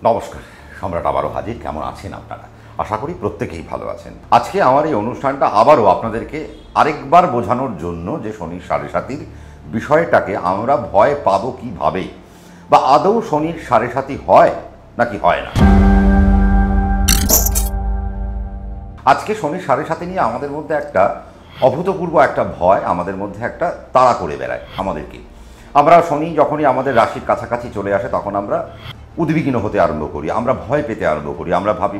নমস্কার, সম্রাট আবারও হাজির। কেমন আছেন আপনারা? আশা করি প্রত্যেকেই ভালো আছেন। আজকে আমার এই অনুষ্ঠানটা আবারও আপনাদেরকে আরেকবার বোঝানোর জন্য যে শনির সাড়ে সাতির বিষয়টাকে আমরা ভয় পাবো কিভাবে, বা আদৌ শনির সাড়ে সাতি হয় নাকি হয় না। আজকে শনির সাড়ে সাতি নিয়ে আমাদের মধ্যে একটা অভূতপূর্ব একটা ভয়, আমাদের মধ্যে একটা তাড়া করে বেড়ায় আমাদেরকে। আমরা শনি যখনই আমাদের রাশির কাছাকাছি চলে আসে তখন আমরা উদ্বিগ্ন হতে আরম্ভ করি, আমরা ভয় পেতে আরম্ভ করি। আমরা ভাবি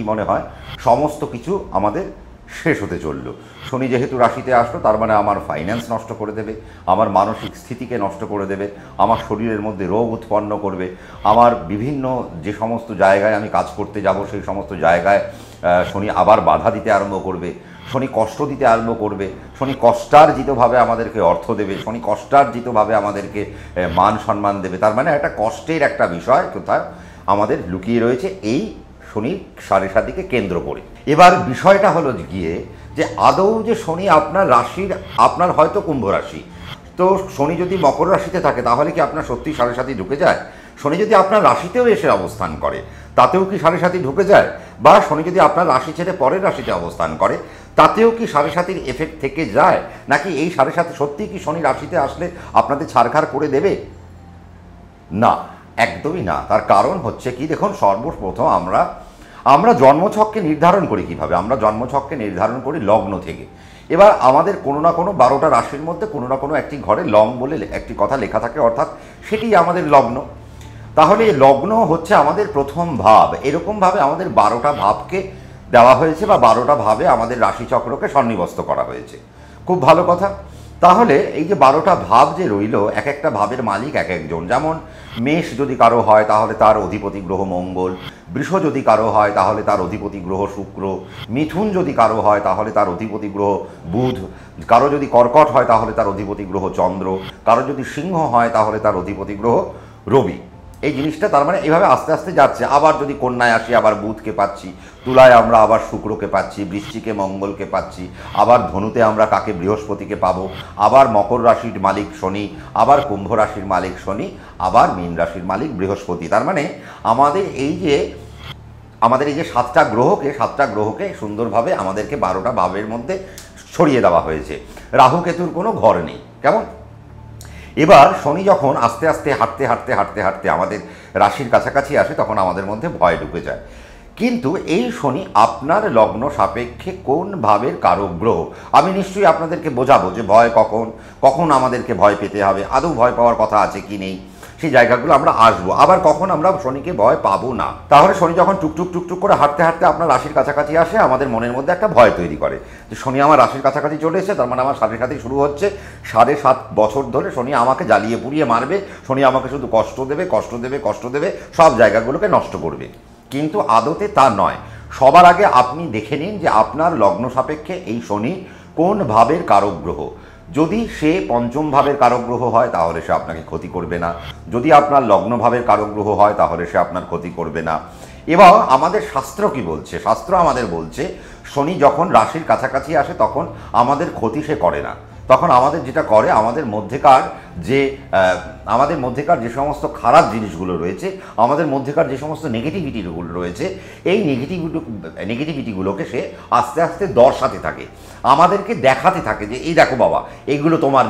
মনে হয় সমস্ত কিছু আমাদের শেষ হতে চললো। শনি যেহেতু রাশিতে আসলো তার মানে আমার ফাইন্যান্স নষ্ট করে দেবে, আমার মানসিক স্থিতিকে নষ্ট করে দেবে, আমার শরীরের মধ্যে রোগ উৎপন্ন করবে, আমার বিভিন্ন যে সমস্ত জায়গায় আমি কাজ করতে যাব সেই সমস্ত জায়গায় শনি আবার বাধা দিতে আরম্ভ করবে, শনি কষ্ট দিতে আরম্ভ করবে, শনি কষ্টার্জিতভাবে আমাদেরকে অর্থ দেবে, শনি কষ্টার্জিতভাবে আমাদেরকে মান সম্মান দেবে। তার মানে একটা কষ্টের একটা বিষয় কোথায় আমাদের লুকিয়ে রয়েছে এই শনির সাড়ে সাতিকে কেন্দ্র করে। এবার বিষয়টা হলো গিয়ে যে আদৌ যে শনি আপনার রাশির, আপনার হয়তো কুম্ভ রাশি, তো শনি যদি মকর রাশিতে থাকে তাহলে কি আপনার সত্যি সাড়ে সাতি ঢুকে যায়? শনি যদি আপনার রাশিতেও এসে অবস্থান করে তাতেও কি সাড়ে সাতি ঢুকে যায়? বা শনি যদি আপনার রাশি ছেড়ে পরের রাশিতে অবস্থান করে তাতেও কি সাড়ে সাতির এফেক্ট থেকে যায়? নাকি এই সাড়ে সাতি সত্যিই কি শনি রাশিতে আসলে আপনাদের ছাড়খাড় করে দেবে? না, একদমই না। তার কারণ হচ্ছে কি, দেখুন, সর্বপ্রথম আমরা জন্মছককে নির্ধারণ করি কিভাবে? আমরা জন্মছককে নির্ধারণ করি লগ্ন থেকে। এবার আমাদের কোনো না কোনো 12টা রাশির মধ্যে কোনো না কোনো একটি ঘরে লং বলে একটি কথা লেখা থাকে, অর্থাৎ সেটি আমাদের লগ্ন। তাহলে লগ্ন হচ্ছে আমাদের প্রথম ভাব। এরকমভাবে আমাদের 12টা ভাবকে দেওয়া হয়েছে, বা 12টা ভাবে আমাদের রাশিচক্রকে সন্নিবস্ত করা হয়েছে। খুব ভালো কথা। তাহলে এই যে 12টা ভাব যে রইল, এক একটা ভাবের মালিক এক একজন। যেমন মেষ যদি কারো হয় তাহলে তার অধিপতি গ্রহ মঙ্গল, বৃষ যদি কারো হয় তাহলে তার অধিপতি গ্রহ শুক্র, মিথুন যদি কারো হয় তাহলে তার অধিপতি গ্রহ বুধ, কারো যদি কর্কট হয় তাহলে তার অধিপতি গ্রহ চন্দ্র, কারো যদি সিংহ হয় তাহলে তার অধিপতি গ্রহ রবি। এই জিনিসটা তার মানে এইভাবে আস্তে আস্তে যাচ্ছে। আবার যদি কন্যায় আসি আবার বুধকে পাচ্ছি, তুলায় আমরা আবার শুক্রকে পাচ্ছি, বৃশ্চিকে মঙ্গলকে পাচ্ছি, আবার ধনুতে আমরা কাকে বৃহস্পতিকে পাবো, আবার মকর রাশির মালিক শনি, আবার কুম্ভ রাশির মালিক শনি, আবার মীন রাশির মালিক বৃহস্পতি। তার মানে আমাদের এই যে 7টা গ্রহকে সুন্দরভাবে আমাদেরকে 12টা ভাবের মধ্যে ছড়িয়ে দেওয়া হয়েছে। রাহু কেতুর কোনো ঘর নেই। কেমন? এবার শনি যখন আস্তে আস্তে হাঁটতে আমাদের রাশির কাছাকাছি আসে তখন আমাদের মধ্যে ভয় ঢুকে যায়। কিন্তু এই শনি আপনার লগ্ন সাপেক্ষে কোন ভাবের কারক গ্রহ, আমি নিশ্চয়ই আপনাদেরকে বোঝাবো যে ভয় কখন আমাদেরকে ভয় পেতে হবে, আদৌ ভয় পাওয়ার কথা আছে কি নেই, সেই জায়গাগুলো আমরা আসবো। আবার কখন আমরা শনিকে ভয় পাবো না। তাহলে শনি যখন টুকটুক করে হাঁটতে আপনার রাশির কাছাকাছি আসে, আমাদের মনের মধ্যে একটা ভয় তৈরি করে যে শনি আমার রাশির কাছাকাছি চলে এসেছে, তার মানে আমার সাড়ে সাথে শুরু হচ্ছে। 7.5 বছর ধরে শনি আমাকে জ্বালিয়ে পুড়িয়ে মারবে, শনি আমাকে শুধু কষ্ট দেবে, সব জায়গাগুলোকে নষ্ট করবে। কিন্তু আদতে তা নয়। সবার আগে আপনি দেখে নিন যে আপনার লগ্ন সাপেক্ষে এই শনি কোন ভাবের কারক গ্রহ। যদি সে পঞ্চম ভাবের কারক গ্রহ হয় তাহলে সে আপনাকে ক্ষতি করবে না। যদি আপনার লগ্ন ভাবের কারক গ্রহ হয় তাহলে সে আপনার ক্ষতি করবে না। এবং আমাদের শাস্ত্র কি বলছে? শাস্ত্র আমাদের বলছে শনি যখন রাশির কাছাকাছি আসে তখন আমাদের ক্ষতি সে করে না। তখন আমাদের যেটা করে, আমাদের মধ্যেকার যে সমস্ত খারাপ জিনিসগুলো রয়েছে, আমাদের মধ্যেকার যে সমস্ত নেগেটিভিটিগুলো রয়েছে, এই নেগেটিভিটিগুলোকে সে আস্তে আস্তে দর্শাতে থাকে, আমাদেরকে দেখাতে থাকে যে এই দেখো বাবা, এইগুলো তোমার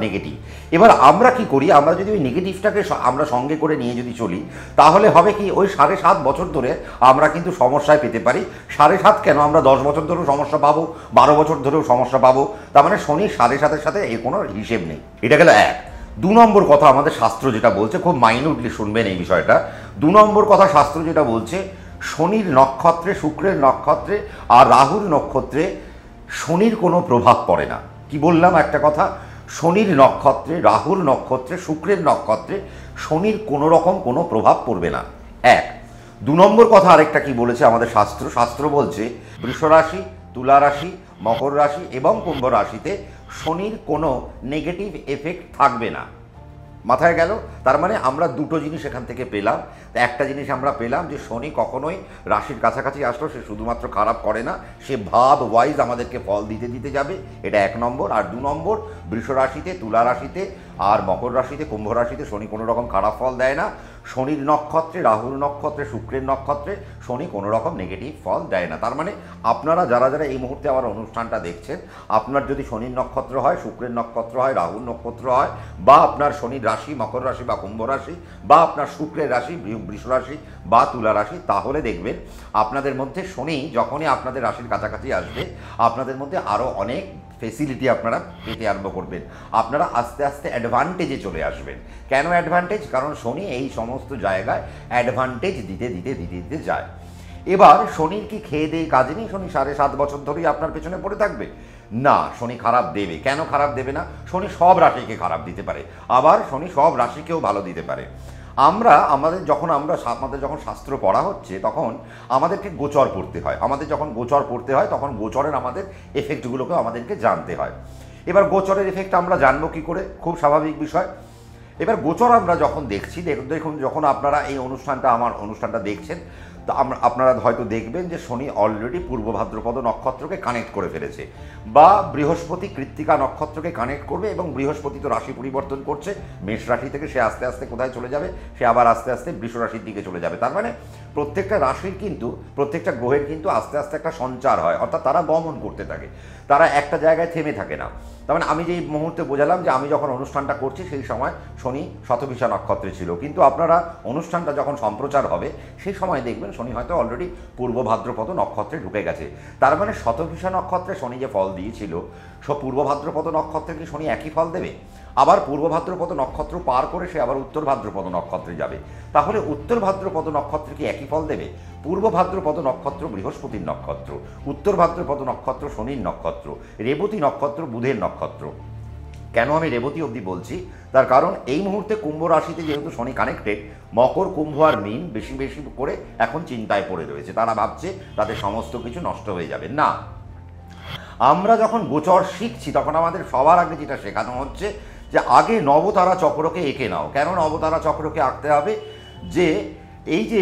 নেগেটিভ। এবার আমরা কি করি? আমরা যদি ওই নেগেটিভটাকে আমরা সঙ্গে করে নিয়ে যদি চলি তাহলে হবে কি, ওই 7.5 বছর ধরে আমরা কিন্তু সমস্যায় পেতে পারি। 7.5 কেন, আমরা 10 বছর ধরেও সমস্যা পাবো, 12 বছর ধরেও সমস্যা পাবো। তার মানে শনি 7.5-এর সাথে এর কোনো হিসেব নেই। এটা গেল 1। 2 নম্বর কথা আমাদের শাস্ত্র যেটা বলছে, খুব মাইনিউটলি শুনবেন এই বিষয়টা। 2 নম্বর কথা শাস্ত্র যেটা বলছে, শনির নক্ষত্রে, শুক্রের নক্ষত্রে আর রাহুর নক্ষত্রে শনির কোনো প্রভাব পড়ে না। কি বললাম একটা কথা? শনির নক্ষত্রে, রাহুর নক্ষত্রে, শুক্রের নক্ষত্রে শনির কোনো রকম কোনো প্রভাব পড়বে না। 1। 2 নম্বর কথা আরেকটা কি বলেছে আমাদের শাস্ত্র বলছে বৃষ রাশি, তুলা রাশি, মকর রাশি এবং কুম্ভ রাশিতে শনির কোনো নেগেটিভ এফেক্ট থাকবে না। মাথায় গেল? তার মানে আমরা দুটো জিনিস এখান থেকে পেলাম। একটা জিনিস আমরা পেলাম যে শনি কখনোই রাশির কাছাকাছি আসলো সে শুধুমাত্র খারাপ করে না, সে ভাব ওয়াইজ আমাদেরকে ফল দিতে যাবে। এটা 1 নম্বর। আর 2 নম্বর, বৃষ রাশিতে, তুলা রাশিতে আর মকর রাশিতে, কুম্ভ রাশিতে শনি কোনো রকম খারাপ ফল দেয় না। শনির নক্ষত্রে, রাহুর নক্ষত্রে, শুক্রের নক্ষত্রে শনি কোনো রকম নেগেটিভ ফল দেয় না। তার মানে আপনারা যারা যারা এই মুহূর্তে আমার অনুষ্ঠানটা দেখছেন, আপনার যদি শনির নক্ষত্র হয়, শুক্রের নক্ষত্র হয়, রাহুর নক্ষত্র হয়, বা আপনার শনির রাশি মকর রাশি বা কুম্ভ রাশি, বা আপনার শুক্রের রাশি বৃষ রাশি বা তুলা রাশি, তাহলে দেখবেন আপনাদের মধ্যে শনি যখনই আপনাদের রাশির কাছাকাছি আসবে, আপনাদের মধ্যে আরও অনেক ফেসিলিটি আপনারা পেতে আরম্ভ করবেন। আপনারা আস্তে আস্তে অ্যাডভান্টেজে চলে আসবেন। কেন অ্যাডভান্টেজ? কারণ শনি এই সমস্ত জায়গায় অ্যাডভান্টেজ দিতে দিতে দিতে দিতে যায়। এবার শনির কি খেয়ে দিয়ে কাজ নেই? শনি 7.5 বছর ধরেই আপনার পেছনে পড়ে থাকবে? না, শনি খারাপ দেবে। কেন খারাপ দেবে না? শনি সব রাশিকে খারাপ দিতে পারে, আবার শনি সব রাশিকেও ভালো দিতে পারে। আমাদের যখন শাস্ত্র পড়া হচ্ছে, তখন আমাদেরকে গোচর পড়তে হয়। আমাদের যখন গোচর পড়তে হয়, তখন গোচরের আমাদের এফেক্টগুলোকেও আমাদেরকে জানতে হয়। এবার গোচরের এফেক্ট আমরা জানবো কী করে? খুব স্বাভাবিক বিষয়। এবার গোচর আমরা যখন দেখছি, দেখুন যখন আপনারা এই আমার অনুষ্ঠানটা দেখছেন, তো আপনারা হয়তো দেখবেন যে শনি অলরেডি পূর্ব ভাদ্রপদ নক্ষত্রকে কানেক্ট করে ফেলেছে, বা বৃহস্পতি কৃত্তিকা নক্ষত্রকে কানেক্ট করবে, এবং বৃহস্পতি তো রাশি পরিবর্তন করছে, মেষ রাশি থেকে সে আস্তে আস্তে কোথায় চলে যাবে? সে আবার আস্তে আস্তে বৃষ রাশির দিকে চলে যাবে। তার মানে প্রত্যেকটা রাশির কিন্তু, প্রত্যেকটা গ্রহের কিন্তু আস্তে আস্তে একটা সঞ্চার হয়, অর্থাৎ তারা গমন করতে থাকে, তারা একটা জায়গায় থেমে থাকে না। তার মানে আমি যেই মুহূর্তে বোঝালাম যে আমি যখন অনুষ্ঠানটা করছি সেই সময় শনি শতভিষা নক্ষত্রে ছিল, কিন্তু আপনারা অনুষ্ঠানটা যখন সম্প্রচার হবে সেই সময় দেখবেন শনি হয়তো অলরেডি পূর্ব ভাদ্রপদ নক্ষত্রে ঢুকে গেছে। তার মানে শতভিষা নক্ষত্রে শনি যে ফল দিয়েছিল, পূর্ব ভাদ্রপদ নক্ষত্রে কি শনি একই ফল দেবে? আবার পূর্ব ভাদ্রপদ নক্ষত্র পার করে সে আবার উত্তর ভাদ্রপদ নক্ষত্রে যাবে, তাহলে উত্তর ভাদ্রপদ নক্ষত্রে কি একই ফল দেবে? পূর্ব ভাদ্রপদ নক্ষত্র বৃহস্পতির নক্ষত্র, উত্তর ভাদ্রপদ নক্ষত্র শনির নক্ষত্র, রেবতী নক্ষত্র বুধের নক্ষত্র। কেন আমি রেবতী অবধি বলছি? তার কারণ এই মুহূর্তে কুম্ভ রাশিতে যেহেতু শনি কানেক্টেড, মকর, কুম্ভ আর মীন বেশি বেশি করে এখন চিন্তায় পড়ে রয়েছে। তারা ভাবছে তাদের সমস্ত কিছু নষ্ট হয়ে যাবে। না, আমরা যখন গোচর শিখছি তখন আমাদের সবার আগে যেটা শেখানো হচ্ছে যে আগে নবতারা চক্রকে এঁকে নাও। কেন নবতারা চক্রকে আঁকতে হবে? যে এই যে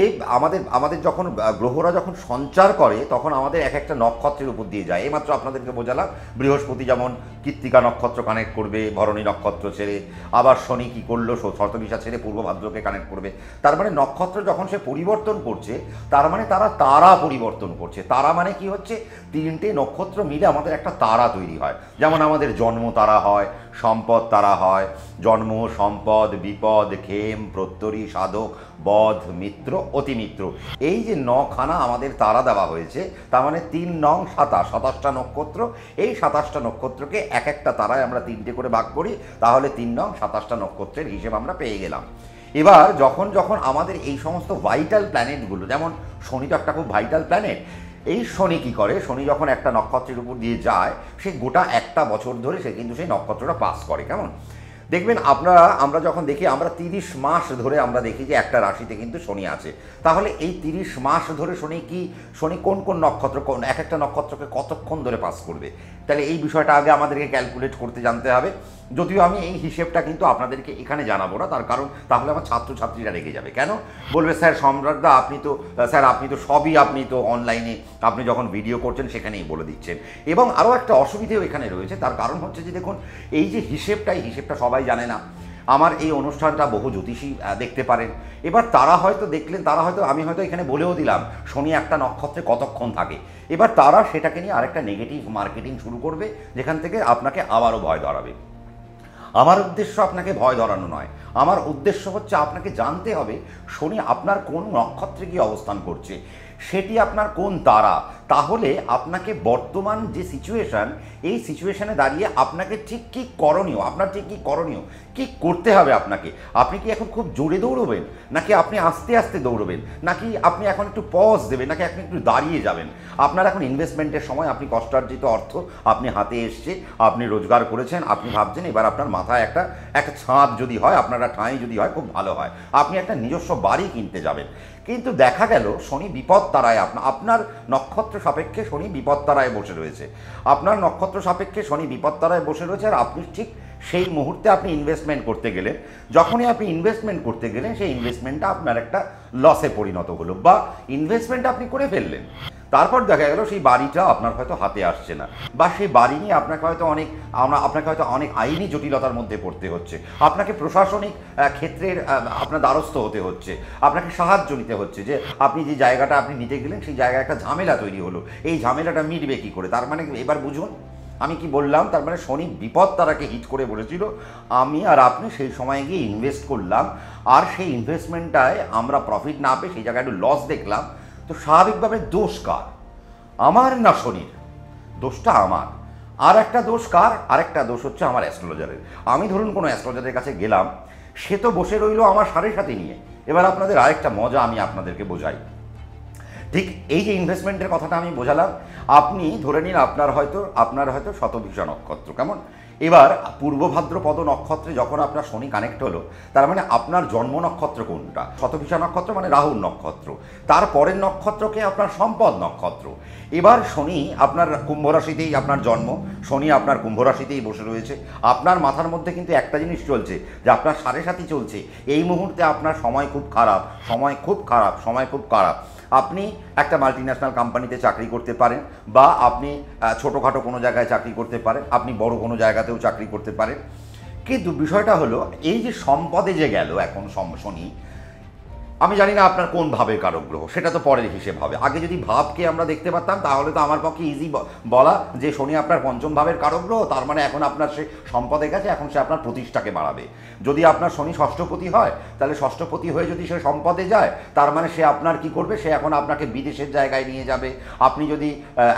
আমাদের যখন গ্রহরা যখন সঞ্চার করে, তখন আমাদের এক একটা নক্ষত্রের উপর দিয়ে যায়। এইমাত্র আপনাদেরকে বোঝালাম, বৃহস্পতি যেমন কৃত্তিকা নক্ষত্র কানেক্ট করবে ভরণী নক্ষত্র ছেড়ে, আবার শনি কী করলো? শতভিষা ছেড়ে পূর্ব ভাদ্রকে কানেক্ট করবে। তার মানে নক্ষত্র যখন সে পরিবর্তন করছে, তার মানে তারা পরিবর্তন করছে। তারা মানে কি হচ্ছে? 3টে নক্ষত্র মিলে আমাদের একটা তারা তৈরি হয়। যেমন আমাদের জন্ম তারা হয়, সম্পদ তারা হয়, জন্ম, সম্পদ, বিপদ, ক্ষেম, প্রত্যরী, সাধক, বধ, মিত্র, অতিমিত্র। এই যে 9খানা আমাদের তারা দেওয়া হয়েছে, তার মানে 3 9 27টা নক্ষত্র। এই 27টা নক্ষত্রকে এক একটা তারায় আমরা 3টে করে ভাগ করি, তাহলে 3 9 27টা নক্ষত্রের হিসেব আমরা পেয়ে গেলাম। এবার যখন যখন আমাদের এই সমস্ত ভাইটাল প্ল্যানেটগুলো, যেমন শনি তো একটা খুব ভাইটাল প্ল্যানেট, এই শনি কী করে? শনি যখন একটা নক্ষত্রের উপর দিয়ে যায়, সে গোটা একটা বছর ধরে সে কিন্তু সেই নক্ষত্রটা পাস করে। কেমন দেখবেন আমরা যখন দেখি, আমরা 30 মাস ধরে আমরা দেখি যে একটা রাশিতে কিন্তু শনি আছে। তাহলে এই 30 মাস ধরে শনি কোন কোন নক্ষত্র, এক একটা নক্ষত্রকে কতক্ষণ ধরে পাস করবে? তাহলে এই বিষয়টা আগে আমাদেরকে ক্যালকুলেট করতে জানতে হবে। যদিও আমি এই হিসেবটা কিন্তু আপনাদেরকে এখানে জানাবো না, তার কারণ তাহলে আমার ছাত্রছাত্রীরা রেগে যাবে। কেন বলবে? স্যার সম্রাটদা, আপনি তো সবই আপনি তো অনলাইনে আপনি যখন ভিডিও করছেন সেখানেই বলে দিচ্ছেন। এবং আরও একটা অসুবিধেও এখানে রয়েছে, তার কারণ হচ্ছে যে দেখুন, এই যে হিসেবটা সবাই জানে না। আমার এই অনুষ্ঠানটা বহু জ্যোতিষী দেখতে পারেন। এবার তারা হয়তো দেখলেন, আমি হয়তো এখানে বলেও দিলাম শনি একটা নক্ষত্রে কতক্ষণ থাকে। এবার তারা সেটাকে নিয়ে আরেকটা নেগেটিভ মার্কেটিং শুরু করবে, যেখান থেকে আপনাকে আবারও ভয় ধরাবে। আমার উদ্দেশ্য আপনাকে ভয় ধরানো নয়, আমার উদ্দেশ্য হচ্ছে আপনাকে জানতে হবে শনি আপনার কোন নক্ষত্রে গিয়ে অবস্থান করছে, সেটি আপনার কোন তারা। তাহলে আপনাকে বর্তমান যে সিচুয়েশান, এই সিচুয়েশানে দাঁড়িয়ে আপনাকে ঠিক কী করণীয়, কী করতে হবে আপনাকে। আপনি কি এখন খুব জোরে দৌড়বেন, নাকি আপনি আস্তে আস্তে দৌড়বেন, নাকি আপনি এখন একটু পজ দেবেন, নাকি আপনি একটু দাঁড়িয়ে যাবেন? আপনার এখন ইনভেস্টমেন্টের সময়, আপনি কষ্টার্জিত অর্থ আপনি হাতে এসছে, আপনি রোজগার করেছেন, আপনি ভাবছেন এবার আপনার মাথায় একটা ছাদ যদি হয়, আপনারা ঠাঁই যদি হয়, খুব ভালো হয়, আপনি একটা নিজস্ব বাড়ি কিনতে যাবেন। কিন্তু দেখা গেল শনি বিপদ তারায়, আপনার নক্ষত্র সাপেক্ষে শনি বিপদ তারায় বসে রয়েছে। আপনার নক্ষত্র সাপেক্ষে শনি বিপদ তারায় বসে রয়েছে, আর আপনি ঠিক সেই মুহূর্তে আপনি ইনভেস্টমেন্ট করতে গেলেন। যখনই আপনি ইনভেস্টমেন্ট করতে গেলেন, সেই ইনভেস্টমেন্টটা আপনার একটা লসে পরিণত হলো, বা ইনভেস্টমেন্ট আপনি করে ফেললেন। তারপর দেখা গেল সেই বাড়িটা আপনার হয়তো হাতে আসছে না, বা সেই বাড়ি নিয়ে আপনাকে হয়তো অনেক আইনি জটিলতার মধ্যে পড়তে হচ্ছে, আপনাকে প্রশাসনিক ক্ষেত্রের আপনার দ্বারস্থ হতে হচ্ছে, আপনাকে সাহায্য নিতে হচ্ছে, যে আপনি যে জায়গাটা আপনি নিতে গেলেন সেই জায়গায় একটা ঝামেলা তৈরি হলো, এই ঝামেলাটা মিটবে কী করে। তার মানে এবার বুঝুন আমি কি বললাম, তার মানে শনি বিপদ তারাকে হিট করে বলেছিল, আমি আর আপনি সেই সময় গিয়ে ইনভেস্ট করলাম, আর সেই ইনভেস্টমেন্টটায় আমরা প্রফিট না পেয়ে সেই জায়গায় একটু লস দেখলাম, তো স্বাভাবিকভাবে দোষ কার? আমার না শনির? দোষটা আমার। আর একটা দোষ কার? আরেকটা দোষ হচ্ছে আমার অ্যাস্ট্রোলজারের। আমি ধরুন কোনো অ্যাস্ট্রোলজারের কাছে গেলাম, সে তো বসে রইল আমার সাথে নিয়ে। এবার আপনাদের আরেকটা মজা আমি আপনাদেরকে বোঝাই। ঠিক এই যে ইনভেস্টমেন্টের কথাটা আমি বোঝালাম, আপনি ধরে নিন আপনার হয়তো শতভিষা নক্ষত্র, কেমন? এবার পূর্ব ভাদ্রপদ নক্ষত্রে যখন আপনার শনি কানেক্ট হলো, তার মানে আপনার জন্ম নক্ষত্র কোনটা? শতভিষা নক্ষত্র, মানে রাহুর নক্ষত্র। তার পরের নক্ষত্রকে আপনার সম্পদ নক্ষত্র। এবার শনি আপনার কুম্ভ রাশিতেই আপনার জন্ম, শনি আপনার কুম্ভ রাশিতেই বসে রয়েছে। আপনার মাথার মধ্যে কিন্তু একটা জিনিস চলছে, যে আপনার সাথে চলছে এই মুহূর্তে আপনার সময় খুব খারাপ, সময় খুব খারাপ, সময় খুব খারাপ। আপনি একটা মাল্টিন্যাশনাল কোম্পানিতে চাকরি করতে পারেন, বা আপনি ছোটোখাটো কোনো জায়গায় চাকরি করতে পারেন, আপনি বড় কোনো জায়গাতেও চাকরি করতে পারেন। কিন্তু বিষয়টা হলো, এই যে সম্পদে যে গেল এখন শনি, আমি জানি না আপনার কোন ভাবের কারক গ্রহ, সেটা তো পরের হিসেব হবে। আগে যদি ভাবকে আমরা দেখতে পারতাম তাহলে তো আমার পক্ষে ইজি বলা যে শনি আপনার পঞ্চম ভাবের কারক গ্রহ, তার মানে এখন আপনার সে সম্পদে গেছে, এখন সে আপনার প্রতিষ্ঠাকে বাড়াবে। যদি আপনার শনি ষষ্ঠপতি হয়, তাহলে ষষ্ঠপতি হয়ে যদি সে সম্পদে যায়, তার মানে সে আপনার কি করবে? সে এখন আপনাকে বিদেশের জায়গায় নিয়ে যাবে। আপনি যদি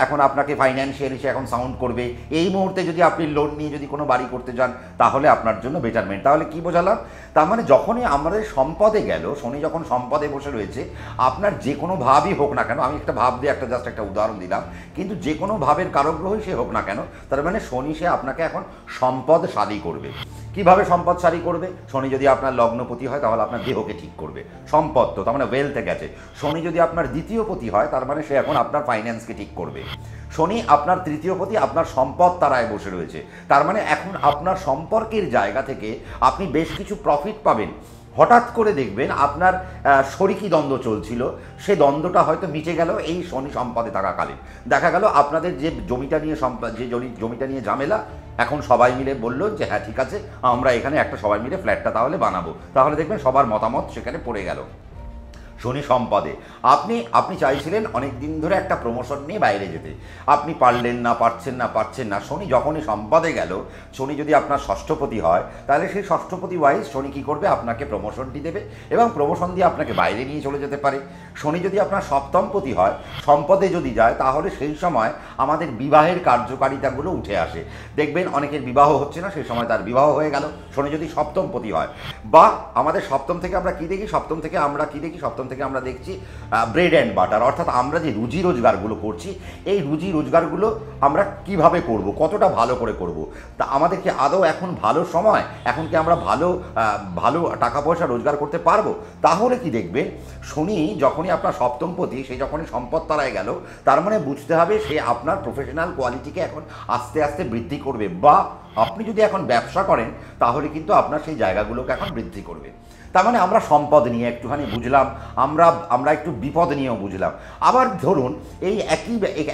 এখন আপনাকে ফাইন্যান্সিয়ালি সে এখন সাউন্ড করবে। এই মুহূর্তে যদি আপনি লোন নিয়ে যদি কোনো বাড়ি করতে যান, তাহলে আপনার জন্য বেটারমেন্ট। তাহলে কি বোঝালাম? তার মানে যখনই আমাদের সম্পদে গেল, শনি যখন সম্পদে বসে রয়েছে, আপনার যে কোনো ভাবই হোক না কেন, আমি একটা ভাব দিয়ে জাস্ট একটা উদাহরণ দিলাম, কিন্তু যে কোনো ভাবের কারকগ্রহই সে হোক না কেন, তার মানে শনি সে আপনাকে এখন সম্পদশালী করবে। কিভাবে সম্পদশালী করবে? শনি যদি আপনার লগ্নপতি হয় তাহলে আপনার দেহকে ঠিক করবে, সম্পদ তো, তার মানে ওয়েলথে গেছে। শনি যদি আপনার দ্বিতীয়পতি হয়, তার মানে সে এখন আপনার ফাইন্যান্সকে ঠিক করবে। শনি আপনার তৃতীয়পতি, আপনার সম্পদ তারায় বসে রয়েছে, তার মানে এখন আপনার সম্পর্কের জায়গা থেকে আপনি বেশ কিছু প্রফিট পাবেন। হঠাৎ করে দেখবেন আপনার শরিকি দ্বন্দ্ব চলছিল, সে দ্বন্দ্বটা হয়তো মিটে গেল এই শনি সম্পদে থাকাকালীন। দেখা গেল আপনাদের যে জমিটা নিয়ে ঝামেলা, এখন সবাই মিলে বলল যে হ্যাঁ ঠিক আছে, আমরা এখানে একটা সবাই মিলে ফ্ল্যাটটা তাহলে বানাবো। তাহলে দেখবেন সবার মতামত সেখানে পড়ে গেল শনি সম্পদে। আপনি চাইছিলেন অনেক দিন ধরে একটা প্রমোশন নিয়ে বাইরে যেতে, আপনি পারছেন না। শনি যখনই সম্পদে গেল, শনি যদি আপনার ষষ্ঠপতি হয়, তাহলে সেই ষষ্ঠপতি ওয়াইজ শনি কী করবে? আপনাকে প্রমোশনটি দেবে, এবং প্রমোশন দিয়ে আপনাকে বাইরে নিয়ে চলে যেতে পারে। শনি যদি আপনার সপ্তমপতি হয়, সম্পদে যদি যায়, তাহলে সেই সময় আমাদের বিবাহের কার্যকারিতাগুলো উঠে আসে। দেখবেন অনেকের বিবাহ হচ্ছে না, সেই সময় তার বিবাহ হয়ে গেল, শনি যদি সপ্তমপতি হয়। বা আমাদের সপ্তম থেকে আমরা কি দেখি? সপ্তম থেকে আমরা দেখছি ব্রেড অ্যান্ড বাটার, অর্থাৎ আমরা যে রুজি রোজগারগুলো করছি, এই রুজি রোজগারগুলো আমরা কিভাবে করব, কতটা ভালো করে করব, তা আমাদের কি আদৌ এখন ভালো সময়? এখন কি আমরা ভালো টাকা পয়সা রোজগার করতে পারবো? তাহলে কি দেখবে, শনি যখনই আপনার সপ্তমপতি, সে যখনই সম্পদ তারায় গেল, তার মানে বুঝতে হবে সে আপনার প্রফেশনাল কোয়ালিটিকে এখন আস্তে আস্তে বৃদ্ধি করবে। বা আপনি যদি এখন ব্যবসা করেন, তাহলে কিন্তু আপনার সেই জায়গাগুলোকে এখন বৃদ্ধি করবে। তার মানে আমরা সম্পদ নিয়ে একটুখানি বুঝলাম, আমরা একটু বিপদ নিয়েও বুঝলাম। আবার ধরুন এই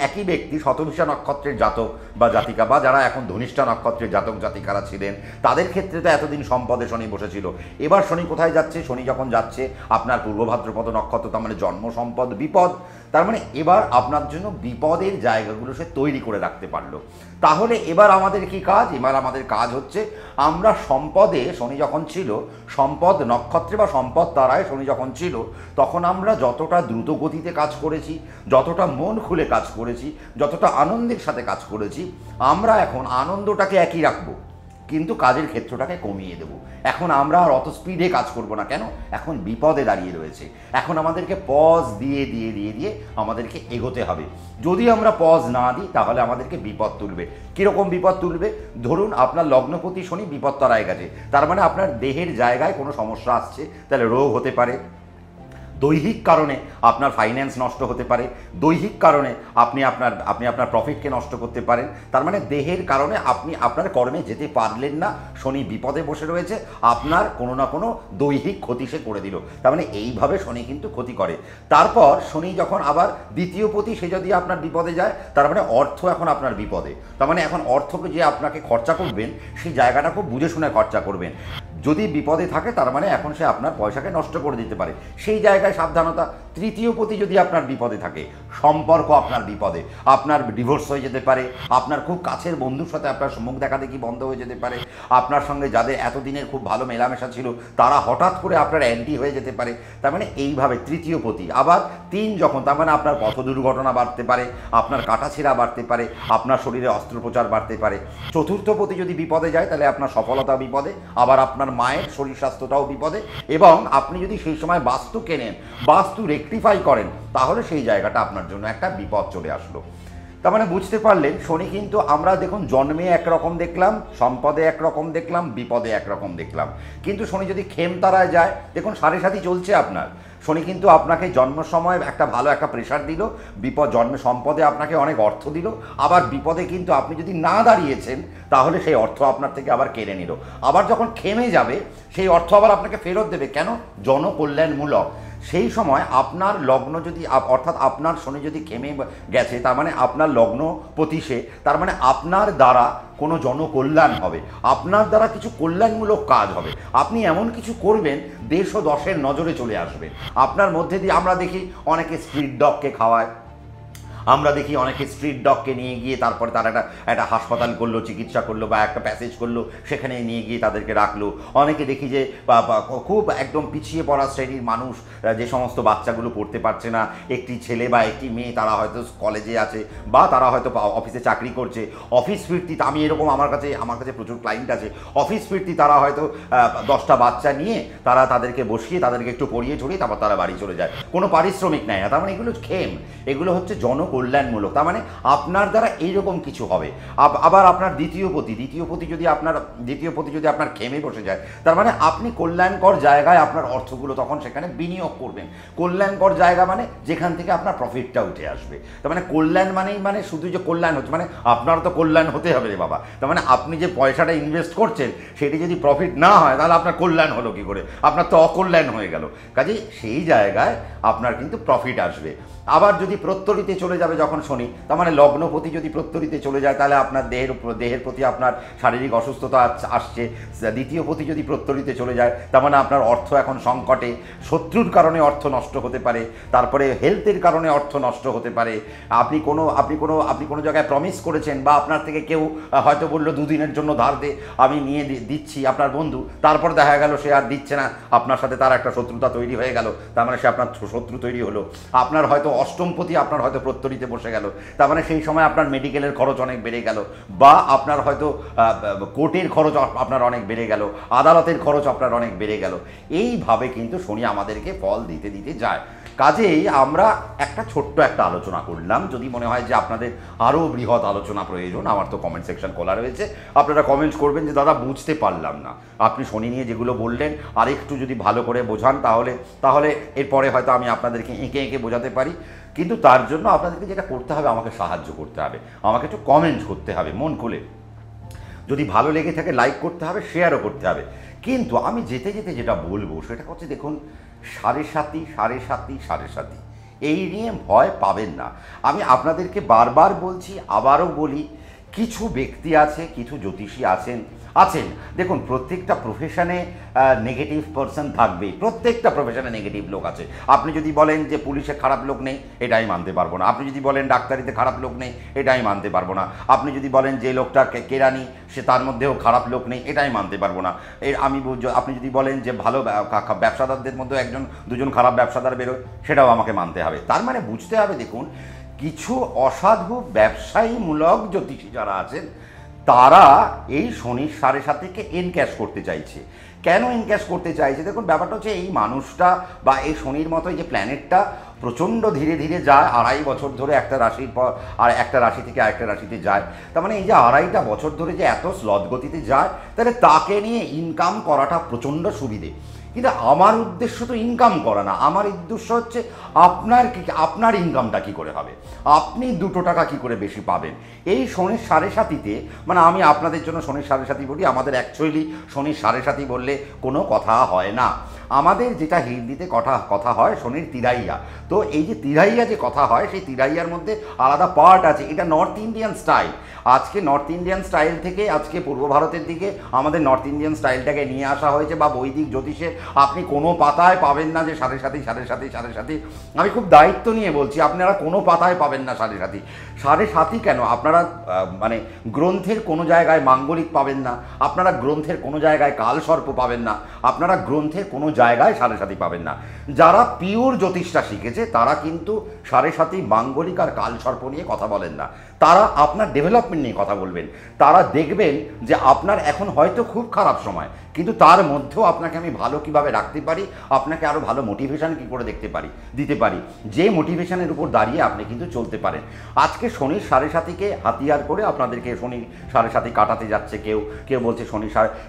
একই ব্যক্তি শতভিষা নক্ষত্রের জাতক বা জাতিকা, বা যারা এখন ধনিষ্ঠা নক্ষত্রের জাতক জাতিকারা ছিলেন, তাদের ক্ষেত্রে তো এতদিন সম্পদে শনি বসেছিল। এবার শনি কোথায় যাচ্ছে? শনি যখন যাচ্ছে আপনার পূর্ব ভাদ্রপদ নক্ষত্র, তার মানে জন্ম সম্পদ বিপদ। তার মানে এবার আপনার জন্য বিপদের জায়গাগুলো সে তৈরি করে রাখতে পারলো। তাহলে এবার আমাদের কি কাজ? এবার আমাদের কাজ হচ্ছে, আমরা সম্পদে শনি যখন ছিল, সম্পদ নক্ষত্রে বা সম্পদ তারায় শনি যখন ছিল, তখন আমরা যতটা দ্রুত গতিতে কাজ করেছি, যতটা মন খুলে কাজ করেছি, যতটা আনন্দের সাথে কাজ করেছি, আমরা এখন আনন্দটাকে একই রাখবো, কিন্তু কাজের ক্ষেত্রটাকে কমিয়ে দেব। এখন আমরা আর অত স্পিডে কাজ করব না। কেন? এখন বিপদে দাঁড়িয়ে রয়েছে। এখন আমাদেরকে পজ দিয়ে আমাদেরকে এগোতে হবে। যদি আমরা পজ না দিই, তাহলে আমাদেরকে বিপদ তুলবে। কীরকম বিপদ তুলবে? ধরুন আপনার লগ্নপতি শনি বিপদ তারায় গেছে, তার মানে আপনার দেহের জায়গায় কোনো সমস্যা আসছে, তাহলে রোগ হতে পারে, দৈহিক কারণে আপনার ফাইন্যান্স নষ্ট হতে পারে, দৈহিক কারণে আপনি আপনার প্রফিটকে নষ্ট করতে পারেন। তার মানে দেহের কারণে আপনি আপনার কর্মে যেতে পারলেন না, শনি বিপদে বসে রয়েছে, আপনার কোনো না কোনো দৈহিক ক্ষতি সে করে দিল। তার মানে এইভাবে শনি কিন্তু ক্ষতি করে। তারপর শনি যখন আবার দ্বিতীয় পতি, সে যদি আপনার বিপদে যায়, তার মানে অর্থ এখন আপনার বিপদে। তার মানে এখন অর্থকে যে আপনাকে খরচা করবেন, সেই জায়গাটা খুব বুঝে শুনে খরচা করবেন। যদি বিপদে থাকে তার মানে এখন সে আপনার পয়সাকে নষ্ট করে দিতে পারে, সেই জায়গায় সাবধানতা। তৃতীয় পতি যদি আপনার বিপদে থাকে, সম্পর্ক আপনার বিপদে, আপনার ডিভোর্স হয়ে যেতে পারে, আপনার খুব কাছের বন্ধুর সাথে আপনার মুখ দেখাদেখি বন্ধ হয়ে যেতে পারে, আপনার সঙ্গে যাদের এতদিনের খুব ভালো মেলামেশা ছিল তারা হঠাৎ করে আপনার অ্যান্টি হয়ে যেতে পারে। তার মানে এইভাবে তৃতীয় পতি। আবার 3 যখন, তার মানে আপনার পথ দুর্ঘটনা বাড়তে পারে, আপনার কাটাছেঁড়া বাড়তে পারে, আপনার শরীরে অস্ত্রোপচার বাড়তে পারে। চতুর্থ পতি যদি বিপদে যায় তাহলে আপনার সফলতা বিপদে, আবার আপনার মায়ের শরীর স্বাস্থ্যটাও বিপদে। এবং আপনি যদি সেই সময় বাস্তু কেনেন, বাস্তু রেকটিফাই করেন, তাহলে সেই জায়গাটা আপনার জন্য একটা বিপদ চলে আসলো। তার মানে বুঝতে পারলেন, শনি কিন্তু আমরা দেখুন জন্মে একরকম দেখলাম, সম্পদে একরকম দেখলাম, বিপদে একরকম দেখলাম। কিন্তু শনি যদি খেমতারায় যায়, দেখুন 7.5 চলছে আপনার, শনি কিন্তু আপনাকে জন্ম সময় একটা ভালো একটা প্রেশার দিল, জন্মে সম্পদে আপনাকে অনেক অর্থ দিল, আবার বিপদে কিন্তু আপনি যদি না দাঁড়িয়েছেন তাহলে সেই অর্থ আপনার থেকে আবার কেড়ে নিল। আবার যখন খেমে যাবে সেই অর্থ আবার আপনাকে ফেরত দেবে। কেন? জনকল্যাণমূলক। সেই সময় আপনার লগ্ন যদি, অর্থাৎ আপনার শনি যদি খেমে গেছে, তার মানে আপনার লগ্ন পতিশে, তার মানে আপনার দ্বারা কোনো জনকল্যাণ হবে, আপনার দ্বারা কিছু কল্যাণমূলক কাজ হবে, আপনি এমন কিছু করবেন দেশ ও দশের নজরে চলে আসবেন। আপনার মধ্যে দিয়ে আমরা দেখি অনেকে স্ট্রিট ডগকে খাওয়ায়, আমরা দেখি অনেকে স্ট্রিট ডগকে নিয়ে গিয়ে তারপরে তারা একটা হাসপাতাল করলো, চিকিৎসা করলো, বা একটা প্যাসেজ করলো, সেখানে নিয়ে গিয়ে তাদেরকে রাখলো। অনেকে দেখি যে খুব একদম পিছিয়ে পড়া শ্রেণীর মানুষ, যে সমস্ত বাচ্চাগুলো পড়তে পারছে না, একটি ছেলে বা একটি মেয়ে, তারা হয়তো কলেজে আছে বা তারা হয়তো অফিসে চাকরি করছে, অফিস ফিরতি, আমি এরকম আমার কাছে প্রচুর ক্লায়েন্ট আছে, অফিস ফিরতি তারা হয়তো 10টা বাচ্চা নিয়ে তাদেরকে বসিয়ে তাদেরকে একটু পড়িয়ে ছড়িয়ে তারপর তারা বাড়ি চলে যায়, কোনো পারিশ্রমিক নেয় না। তার মানে এগুলো খেম, এগুলো হচ্ছে কল্যাণমূলক। তার মানে আপনার দ্বারা এইরকম কিছু হবে। আবার আপনার দ্বিতীয় পতি যদি আপনার খেমে বসে যায়, তার মানে আপনি কল্যাণকর জায়গায় আপনার অর্থগুলো তখন সেখানে বিনিয়োগ করবেন। কল্যাণকর জায়গা মানে যেখান থেকে আপনার প্রফিটটা উঠে আসবে। তার মানে কল্যাণ মানেই মানে শুধু যে কল্যাণ হচ্ছে, মানে আপনার তো কল্যাণ হতে হবে রে বাবা। তার মানে আপনি যে পয়সাটা ইনভেস্ট করছেন সেটি যদি প্রফিট না হয় তাহলে আপনার কল্যাণ হলো কি করে? আপনার তো অকল্যাণ হয়ে গেল। কাজেই সেই জায়গায় আপনার কিন্তু প্রফিট আসবে। আবার যদি প্রত্যরিতে চলে যাবে যখন শনি, তার মানে লগ্নপতি যদি প্রত্যরিতে চলে যায় তাহলে আপনার দেহের প্রতি আপনার শারীরিক অসুস্থতা আসছে। দ্বিতীয় পতি যদি প্রত্যরিতে চলে যায় তার মানে আপনার অর্থ এখন সংকটে, শত্রুর কারণে অর্থ নষ্ট হতে পারে, তারপরে হেলথের কারণে অর্থ নষ্ট হতে পারে। আপনি কোনো জায়গায় প্রমিস করেছেন, বা আপনার থেকে কেউ হয়তো বললো 2 দিনের জন্য ধার দে, আমি নিয়ে দিচ্ছি, আপনার বন্ধু, তারপর দেখা গেল সে আর দিচ্ছে না, আপনার সাথে তার একটা শত্রুতা তৈরি হয়ে গেল, তার মানে সে আপনার শত্রু তৈরি হলো। আপনার হয়তো অষ্টমপতি আপনার হয়তো প্রত্যরিতে বসে গেল, তার মানে সেই সময় আপনার মেডিকেলের খরচ অনেক বেড়ে গেল, বা আপনার হয়তো কোর্টের খরচ আপনার অনেক বেড়ে গেল, আদালতের খরচ আপনার অনেক বেড়ে গেল। এইভাবে কিন্তু শনি আমাদেরকে ফল দিতে যায়। কাজেই আমরা ছোট্ট একটা আলোচনা করলাম। যদি মনে হয় যে আপনাদের আরও বৃহৎ আলোচনা প্রয়োজন, আমার তো কমেন্ট সেকশন খোলা রয়েছে, আপনারা কমেন্ট করবেন যে দাদা বুঝতে পারলাম না, আপনি শনি নিয়ে যেগুলো বললেন আর একটু যদি ভালো করে বোঝান তাহলে এরপরে হয়তো আমি আপনাদেরকে এঁকে বোঝাতে পারি। কিন্তু তার জন্য আপনাদেরকে যেটা করতে হবে, আমাকে সাহায্য করতে হবে, আমাকে একটু কমেন্ট করতে হবে মন খুলে। যদি ভালো লেগে থাকে লাইক করতে হবে, শেয়ারও করতে হবে। কিন্তু আমি যেতে যেটা বলবো সেটা হচ্ছে, দেখুন 7.5 এই নিয়ে ভয় পাবেন না। আমি আপনাদেরকে বারবার বলছি, আবারও বলি, কিছু ব্যক্তি আছে, কিছু জ্যোতিষী আছেন। দেখুন প্রত্যেকটা প্রফেশনে নেগেটিভ পারসন থাকবেই, প্রত্যেকটা প্রফেশনে নেগেটিভ লোক আছে। আপনি যদি বলেন যে পুলিশে খারাপ লোক নেই, এটা আমি মানতে পারবো না। আপনি যদি বলেন ডাক্তারিতে খারাপ লোক নেই, এটা আমি মানতে পারবো না। আপনি যদি বলেন যে লোকটা কেরানি, সে তার মধ্যেও খারাপ লোক নেই, এটা আমি মানতে পারবো না। আপনি যদি বলেন যে ভালো ব্যবসাদারদের মধ্যেও 1-2জন খারাপ ব্যবসাদার বেরোয়, সেটাও আমাকে মানতে হবে। তার মানে বুঝতে হবে, দেখুন কিছু অসাধু ব্যবসায়ীমূলক জ্যোতিষী যারা আছেন তারা এই শনির 7.5-কে এনক্যাশ করতে চাইছে। কেন এনক্যাশ করতে চাইছে? দেখুন ব্যাপারটা হচ্ছে, এই মানুষটা বা এই শনির মতো যে প্ল্যানেটটা প্রচণ্ড ধীরে ধীরে যায়, 2.5 বছর ধরে একটা রাশির পর আর একটা রাশি থেকে আরেকটা রাশিতে যায়। তার মানে এই যে 2.5টা বছর ধরে যে এত স্লথ গতিতে যায়, তাহলে তাকে নিয়ে ইনকাম করাটা প্রচণ্ড সুবিধে। কিন্তু আমার উদ্দেশ্য তো ইনকাম করা না, আমার উদ্দেশ্য হচ্ছে আপনার ইনকামটা কী করে হবে, আপনি 2 টাকা কী করে বেশি পাবেন। এই শনির সাড়ে সাতিতে, মানে আমি আপনাদের জন্য শনির সাড়ে সাতি বলি, আমাদের অ্যাকচুয়ালি শনির সাড়ে সাতি বললে কোনো কথা হয় না, আমাদের যেটা হিন্দিতে কথা হয় শনির তিরাইয়া। তো এই যে তিরাইয়া যে কথা হয়, সেই তিরাইয়ার মধ্যে আলাদা পার্ট আছে। এটা নর্থ ইন্ডিয়ান স্টাইল। আজকে নর্থ ইন্ডিয়ান স্টাইল থেকে আজকে পূর্ব ভারতের দিকে আমাদের নর্থ ইন্ডিয়ান স্টাইলটাকে নিয়ে আসা হয়েছে। বা বৈদিক জ্যোতিষে আপনি কোনো পাতায় পাবেন না যে সাড়ে সাতি সাড়ে সাতি সাড়ে সাতি। আমি খুব দায়িত্ব নিয়ে বলছি, আপনারা কোনো পাতায় পাবেন না সাড়ে সাতি। সাড়ে সাতি কেন, আপনারা মানে গ্রন্থের কোনো জায়গায় মাঙ্গলিক পাবেন না, আপনারা গ্রন্থের কোনো জায়গায় কালসর্প পাবেন না, আপনারা গ্রন্থের কোনো জায়গায় সাড়ে সাতি পাবেন না। যারা পিওর জ্যোতিষটা শিখেছে তারা কিন্তু সাড়ে সাতি, মাঙ্গলিক আর কালসর্প নিয়ে কথা বলেন না, তারা আপনার ডেভেলপমেন্ট নিয়ে কথা বলবেন। তারা দেখবেন যে আপনার এখন হয়তো খুব খারাপ সময়, কিন্তু তার মধ্যেও আপনাকে আমি ভালো কিভাবে রাখতে পারি, আপনাকে আরও ভালো মোটিভেশন কী করে দিতে পারি, যে মোটিভেশনের উপর দাঁড়িয়ে আপনি কিন্তু চলতে পারেন। আজকে শনির সাড়ে সাতিকে হাতিয়ার করে আপনাদেরকে শনির সাড়ে সাতি কাটাতে যাচ্ছে কেউ বলছে শনি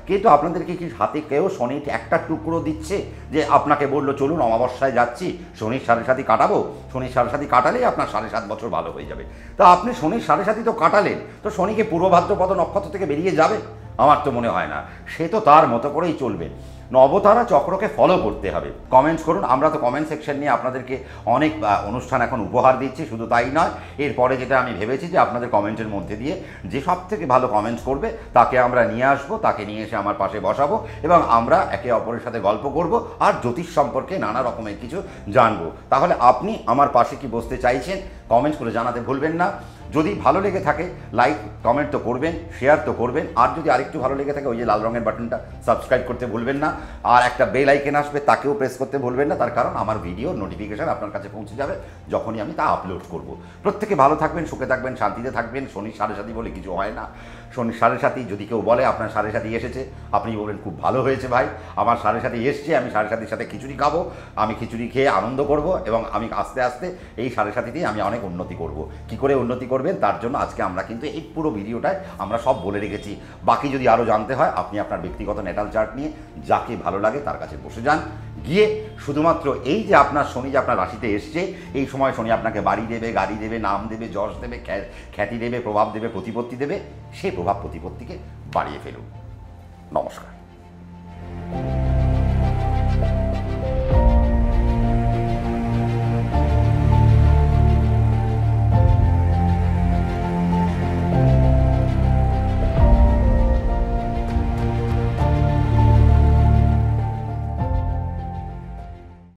কিন্তু আপনাদেরকে কি হাতে কেউ শনি একটা টুকরো দিচ্ছে যে আপনাকে বললো চলুন অমাবস্যায় যাচ্ছি শনির সাড়ে সাতি কাটাবো, শনির সাড়ে সাতি কাটালেই আপনার 7.5 বছর ভালো হয়ে যাবে। তা আপনি শনির সাড়ে সাতি তো কাটালেন, তো শনিকে পূর্ব ভাদ্রপদ নক্ষত্র থেকে বেরিয়ে যাবে? আমার তো মনে হয় না। সে তো তার মতো করেই চলবে। নবতারা চক্রকে ফলো করতে হবে। কমেন্টস করুন, আমরা তো কমেন্ট সেকশন নিয়ে আপনাদেরকে অনেক অনুষ্ঠান এখন উপহার দিচ্ছি। শুধু তাই নয়, এরপরে যেটা আমি ভেবেছি যে আপনাদের কমেন্টের মধ্যে দিয়ে যে সব থেকে ভালো কমেন্টস করবে তাকে আমরা নিয়ে আসবো, তাকে নিয়ে এসে আমার পাশে বসাবো এবং আমরা একে অপরের সাথে গল্প করব আর জ্যোতিষ সম্পর্কে নানা রকমের কিছু জানবো। তাহলে আপনি আমার পাশে কি বসতে চাইছেন কমেন্টস করে জানাতে ভুলবেন না। যদি ভালো লেগে থাকে লাইক কমেন্ট তো করবেন, শেয়ার তো করবেন, আর যদি আরেকটু ভালো লেগে থাকে ওই যে লাল রঙের বাটনটা সাবস্ক্রাইব করতে ভুলবেন না, আর একটা বেল আইকন আসবে তাকেও প্রেস করতে ভুলবেন না। তার কারণ আমার ভিডিও নোটিফিকেশান আপনার কাছে পৌঁছে যাবে যখনই আমি তা আপলোড করব। প্রত্যেকে ভালো থাকবেন, সুখে থাকবেন, শান্তিতে থাকবেন। শনির সাড়ে সাতি বলে কিছু হয় না। শনির সাড়ে সাতি যদি কেউ বলে আপনার সাড়ে সাতি এসেছে, আপনি বলবেন খুব ভালো হয়েছে ভাই, আমার সাড়ে সাতি এসছে, আমি সাড়ে সাতির সাথে খিচুড়ি খাবো, আমি খিচুড়ি খেয়ে আনন্দ করব এবং আমি আস্তে আস্তে এই সাড়ে সাতিতেই আমি অনেক উন্নতি করব। কি করে উন্নতি করবেন তার জন্য আজকে আমরা কিন্তু এই পুরো ভিডিওটায় আমরা সব বলে রেখেছি। বাকি যদি আরও জানতে হয় আপনি আপনার ব্যক্তিগত ন্যাটাল চার্ট নিয়ে যাকে ভালো লাগে তার কাছে বসে যান, গিয়ে শুধুমাত্র এই যে আপনার শনি যে আপনার রাশিতে এসছে, এই সময় শনি আপনাকে বাড়ি দেবে, গাড়ি দেবে, নাম দেবে, যশ দেবে, খ্যাতি দেবে, প্রভাব দেবে, প্রতিপত্তি দেবে, সেই প্রভাব প্রতিপত্তিকে বাড়িয়ে ফেলুন। নমস্কার।